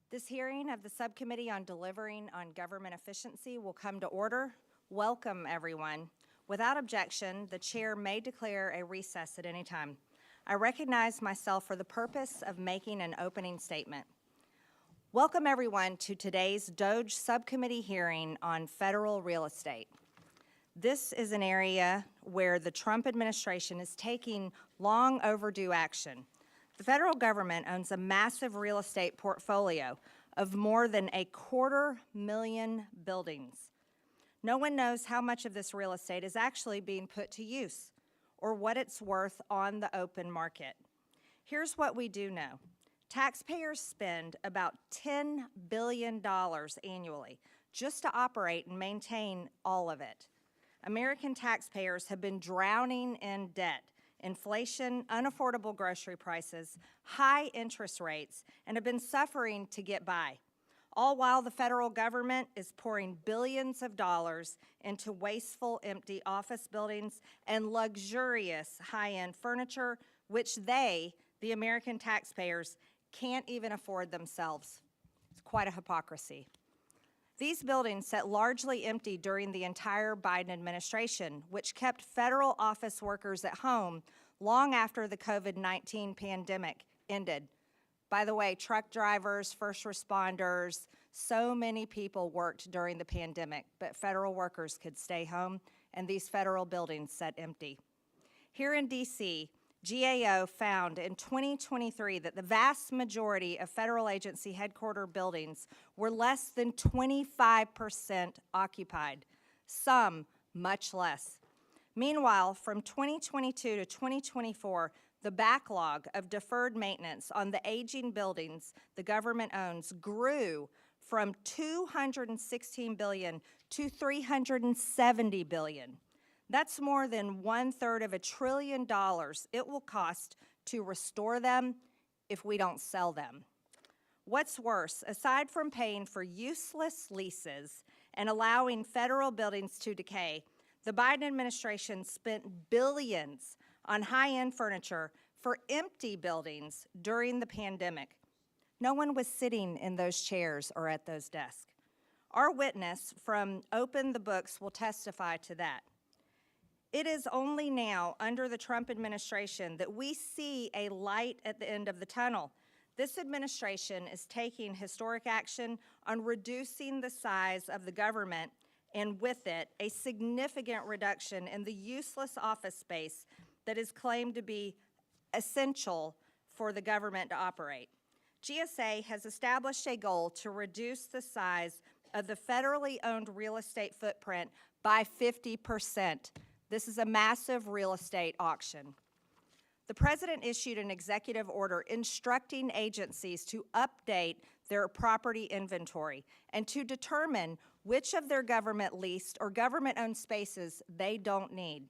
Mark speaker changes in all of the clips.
Speaker 1: This hearing of the Subcommittee on Delivering on Government Efficiency will come to order. Welcome, everyone. Without objection, the chair may declare a recess at any time. I recognize myself for the purpose of making an opening statement. Welcome, everyone, to today's DOGE Subcommittee hearing on federal real estate. This is an area where the Trump administration is taking long overdue action. The federal government owns a massive real estate portfolio of more than 250,000 buildings. No one knows how much of this real estate is actually being put to use or what it's worth on the open market. Here's what we do know. Taxpayers spend about $10 billion annually just to operate and maintain all of it. American taxpayers have been drowning in debt, inflation, unaffordable grocery prices, high interest rates, and have been suffering to get by, all while the federal government is pouring billions of dollars into wasteful, empty office buildings and luxurious high-end furniture, which they, the American taxpayers, can't even afford themselves. It's quite a hypocrisy. These buildings sat largely empty during the entire Biden administration, which kept federal office workers at home long after the COVID-19 pandemic ended. By the way, truck drivers, first responders, so many people worked during the pandemic, but federal workers could stay home, and these federal buildings sat empty. Here in D.C., GAO found in 2023 that the vast majority of federal agency headquarter buildings were less than 25% occupied, some much less. Meanwhile, from 2022 to 2024, the backlog of deferred maintenance on the aging buildings the government owns grew from $216 billion to $370 billion. That's more than $1/3 of $1 trillion it will cost to restore them if we don't sell them. What's worse, aside from paying for useless leases and allowing federal buildings to decay, the Biden administration spent billions on high-end furniture for empty buildings during the pandemic. No one was sitting in those chairs or at those desks. Our witness from Open the Books will testify to that. It is only now, under the Trump administration, that we see a light at the end of the tunnel. This administration is taking historic action on reducing the size of the government and with it, a significant reduction in the useless office space that is claimed to be essential for the government to operate. GSA has established a goal to reduce the size of the federally owned real estate footprint by 50%. This is a massive real estate auction. The President issued an executive order instructing agencies to update their property inventory and to determine which of their government-leased or government-owned spaces they don't need.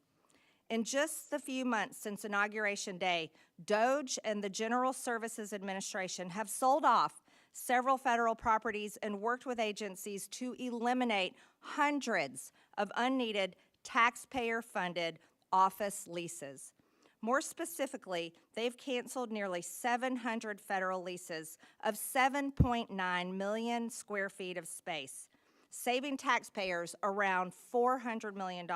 Speaker 1: In just the few months since Inauguration Day, DOGE and the General Services Administration have sold off several federal properties and worked with agencies to eliminate hundreds of unneeded taxpayer-funded office leases. More specifically, they've canceled nearly 700 federal leases of 7.9 million square feet of space, saving taxpayers around $400 million.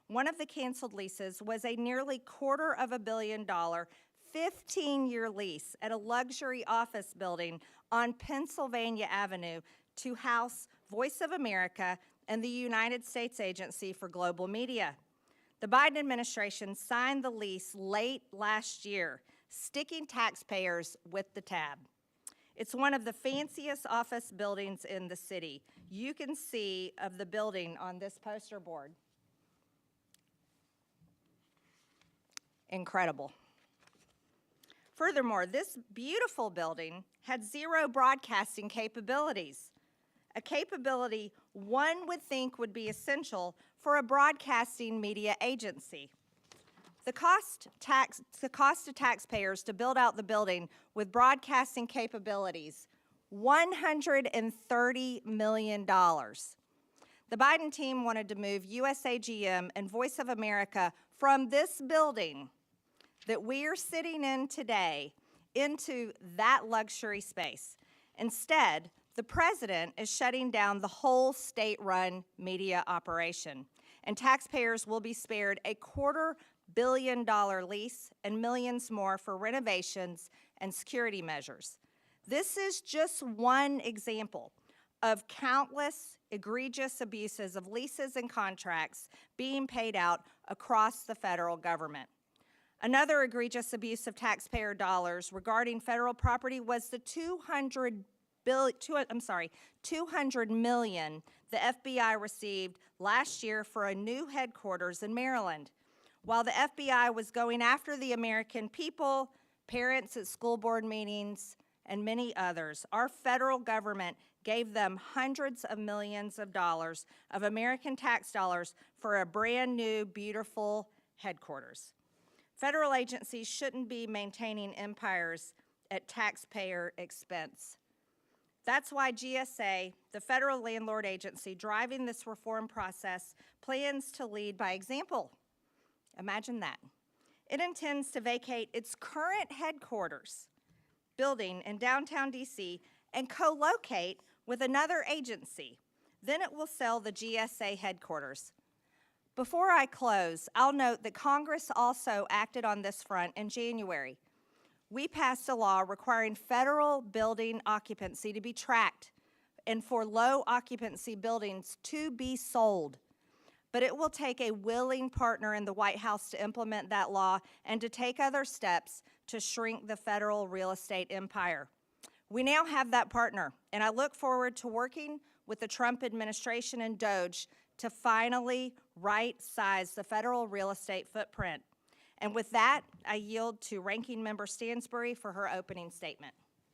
Speaker 1: One of the canceled leases was a nearly $250 million 15-year lease at a luxury office building on Pennsylvania Avenue to house Voice of America and the United States Agency for Global Media. The Biden administration signed the lease late last year, sticking taxpayers with the tab. It's one of the fanciest office buildings in the city. You can see of the building on this poster board. Incredible. Furthermore, this beautiful building had zero broadcasting capabilities, a capability one would think would be essential for a broadcasting media agency. The cost to taxpayers to build out the building with broadcasting capabilities, $130 million. The Biden team wanted to move USAGM and Voice of America from this building that we are sitting in today into that luxury space. Instead, the president is shutting down the whole state-run media operation, and taxpayers will be spared a $250 million lease and millions more for renovations and security measures. This is just one example of countless egregious abuses of leases and contracts being paid out across the federal government. Another egregious abuse of taxpayer dollars regarding federal property was the $200 million the FBI received last year for a new headquarters in Maryland. While the FBI was going after the American people, parents at school board meetings, and many others, our federal government gave them hundreds of millions of dollars of American tax dollars for a brand new, beautiful headquarters. Federal agencies shouldn't be maintaining empires at taxpayer expense. That's why GSA, the federal landlord agency driving this reform process, plans to lead by example. Imagine that. It intends to vacate its current headquarters building in downtown DC and co-locate with another agency. Then it will sell the GSA headquarters. Before I close, I'll note that Congress also acted on this front in January. We passed a law requiring federal building occupancy to be tracked and for low occupancy buildings to be sold. But it will take a willing partner in the White House to implement that law and to take other steps to shrink the federal real estate empire. We now have that partner, and I look forward to working with the Trump administration and DOJ to finally right-size the federal real estate footprint. And with that, I yield to Ranking Member Stansbury for her opening statement.